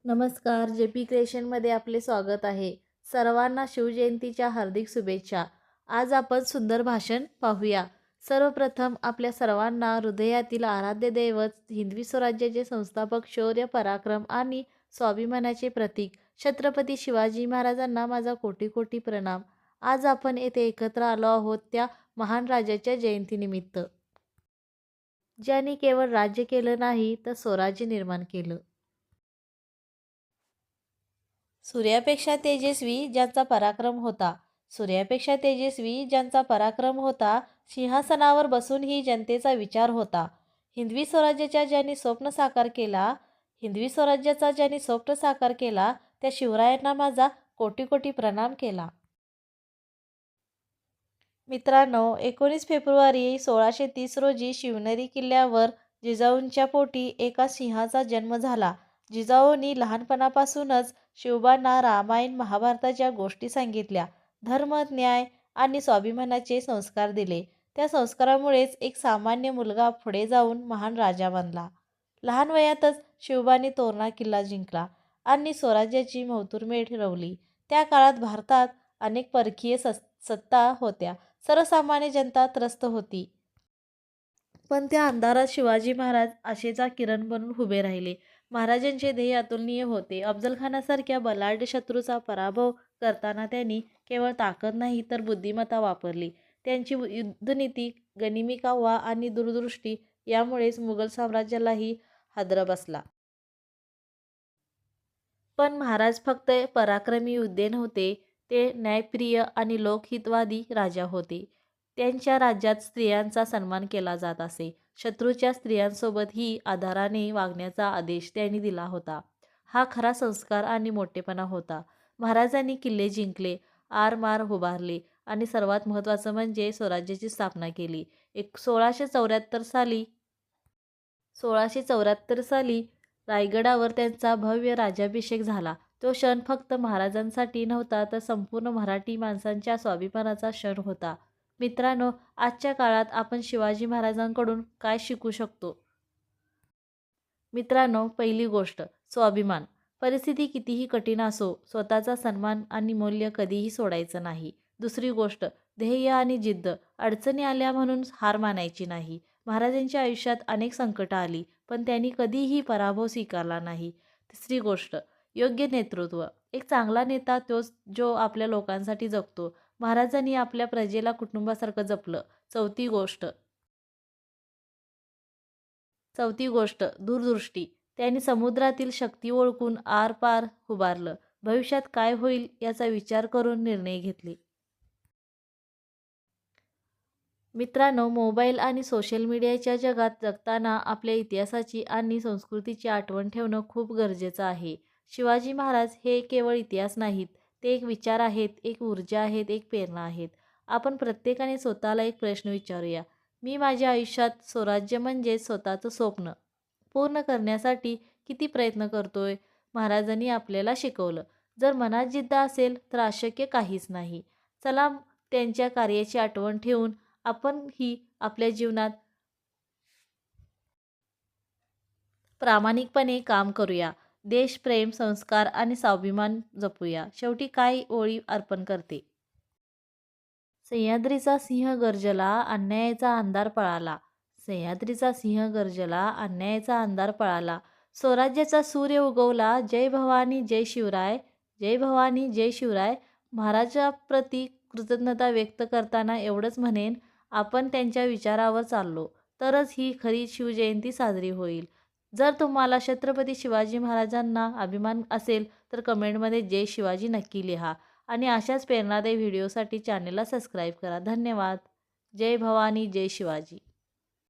नमस्कार, J P क्रिएशनमध्ये आपले स्वागत आहे. सर्वांना शिवजयंतीच्या हार्दिक शुभेच्छा. आज आपण सुंदर भाषण पाहूया. सर्वप्रथम आपल्या सर्वांना हृदयातील आराध्य दैवत, हिंदवी स्वराज्याचे संस्थापक, शौर्य, पराक्रम आणि स्वाभिमानाचे प्रतीक छत्रपती शिवाजी महाराजांना माझा कोटी कोटी प्रणाम. आज आपण येथे एकत्र आलो आहोत त्या महान राजाच्या जयंतीनिमित्त, ज्यांनी केवळ राज्य केलं नाही तर स्वराज्य निर्माण केलं. सूर्यापेक्षा तेजस्वी ज्यांचा पराक्रम होता, सूर्यापेक्षा तेजस्वी ज्यांचा पराक्रम होता, सिंहासनावर बसूनही जनतेचा विचार होता. हिंदवी स्वराज्याच्या ज्यांनी स्वप्न साकार केला, हिंदवी स्वराज्याचा ज्यांनी स्वप्न साकार केला, त्या शिवरायांना माझा कोटी कोटी प्रणाम केला. मित्रांनो, 19 फेब्रुवारी 1630 रोजी शिवनेरी किल्ल्यावर जिजाऊंच्या पोटी एका सिंहाचा जन्म झाला. जिजाऊंनी लहानपणापासूनच शिवबांना रामायण महाभारताच्या गोष्टी सांगितल्या. धर्म, न्याय आणि स्वाभिमानाचे संस्कार दिले. त्या संस्कारामुळेच एक सामान्य मुलगा पुढे जाऊन महान राजा बनला. लहान वयातच शिवबांनी तोरणा किल्ला जिंकला आणि स्वराज्याची मुहूर्तमेढ रोवली. त्या काळात भारतात अनेक परकीय सत्ता होत्या. सर्वसामान्य जनता त्रस्त होती. पण त्या अंधारात शिवाजी महाराज आशेचा किरण बनून उभे राहिले. महाराजांचे ध्येय अतुलनीय होते. अफजलखानासारख्या बलाढ्य शत्रूचा पराभव करताना त्यांनी केवळ ताकद नाही तर बुद्धिमत्ता वापरली. त्यांची युद्धनीती, गनिमी काव्वा आणि दूरदृष्टी यामुळेच मुघल साम्राज्यालाही हादरा बसला. पण महाराज फक्त पराक्रमी योद्धे नव्हते, ते न्यायप्रिय आणि लोकहितवादी राजा होते. त्यांच्या राज्यात स्त्रियांचा सन्मान केला जात असे. शत्रूच्या स्त्रियांसोबतही आदराने वागण्याचा आदेश त्यांनी दिला होता. हा खरा संस्कार आणि मोठेपणा होता. महाराजांनी किल्ले जिंकले, आरमार उभारले आणि सर्वात महत्त्वाचं म्हणजे स्वराज्याची स्थापना केली. 1674 साली रायगडावर त्यांचा भव्य राज्याभिषेक झाला. तो क्षण फक्त महाराजांसाठी नव्हता तर संपूर्ण मराठी माणसांच्या स्वाभिमानाचा क्षण होता. मित्रांनो, आजच्या काळात आपण शिवाजी महाराजांकडून काय शिकू शकतो? मित्रांनो, पहिली गोष्ट स्वाभिमान. परिस्थिती कितीही कठीण असो, स्वतःचा सन्मान आणि मूल्य कधीही सोडायचं नाही. दुसरी गोष्ट ध्येय आणि जिद्द. अडचणी आल्या म्हणून हार मानायची नाही. महाराजांच्या आयुष्यात अनेक संकटं आली, पण त्यांनी कधीही पराभव स्वीकारला नाही. तिसरी गोष्ट योग्य नेतृत्व. एक चांगला नेता तोच जो आपल्या लोकांसाठी जगतो. महाराजांनी आपल्या प्रजेला कुटुंबासारखं जपलं. चौथी गोष्ट दूरदृष्टी. त्यांनी समुद्रातील शक्ती ओळखून आरपार उभारलं. भविष्यात काय होईल याचा विचार करून निर्णय घेतले. मित्रांनो, मोबाईल आणि सोशल मीडियाच्या जगात जगताना आपल्या इतिहासाची आणि संस्कृतीची आठवण ठेवणं खूप गरजेचं आहे. शिवाजी महाराज हे केवळ इतिहास नाहीत, ते एक विचार आहेत, एक ऊर्जा आहेत, एक प्रेरणा आहेत. आपण प्रत्येकाने स्वतःला एक प्रश्न विचारूया, मी माझ्या आयुष्यात स्वराज्य म्हणजे स्वतःचं स्वप्न पूर्ण करण्यासाठी किती प्रयत्न करतोय? महाराजांनी आपल्याला शिकवलं, जर मनात जिद्द असेल तर अशक्य काहीच नाही. चला, त्यांच्या कार्याची आठवण ठेवून आपण ही आपल्या जीवनात प्रामाणिकपणे काम करूया. देशप्रेम, संस्कार आणि स्वाभिमान जपूया. शेवटी काय ओळी अर्पण करते. सह्याद्रीचा सिंह गर्जला, अन्यायाचा अंधार पळाला. सह्याद्रीचा सिंह गर्जला, अन्यायाचा अंधार पळाला. स्वराज्याचा सूर्य उगवला. जय भवानी, जय शिवराय. जय भवानी, जय शिवराय. महाराजाप्रती कृतज्ञता व्यक्त करताना एवढंच म्हणेन, आपण त्यांच्या विचारावर चाललो तरच ही खरी शिवजयंती साजरी होईल. जर तुम्हाला छत्रपती शिवाजी महाराजांना अभिमान असेल तर कमेंटमध्ये जय शिवाजी नक्की लिहा आणि अशाच प्रेरणादायी व्हिडिओसाठी चॅनलला सबस्क्राईब करा. धन्यवाद. जय भवानी, जय शिवाजी.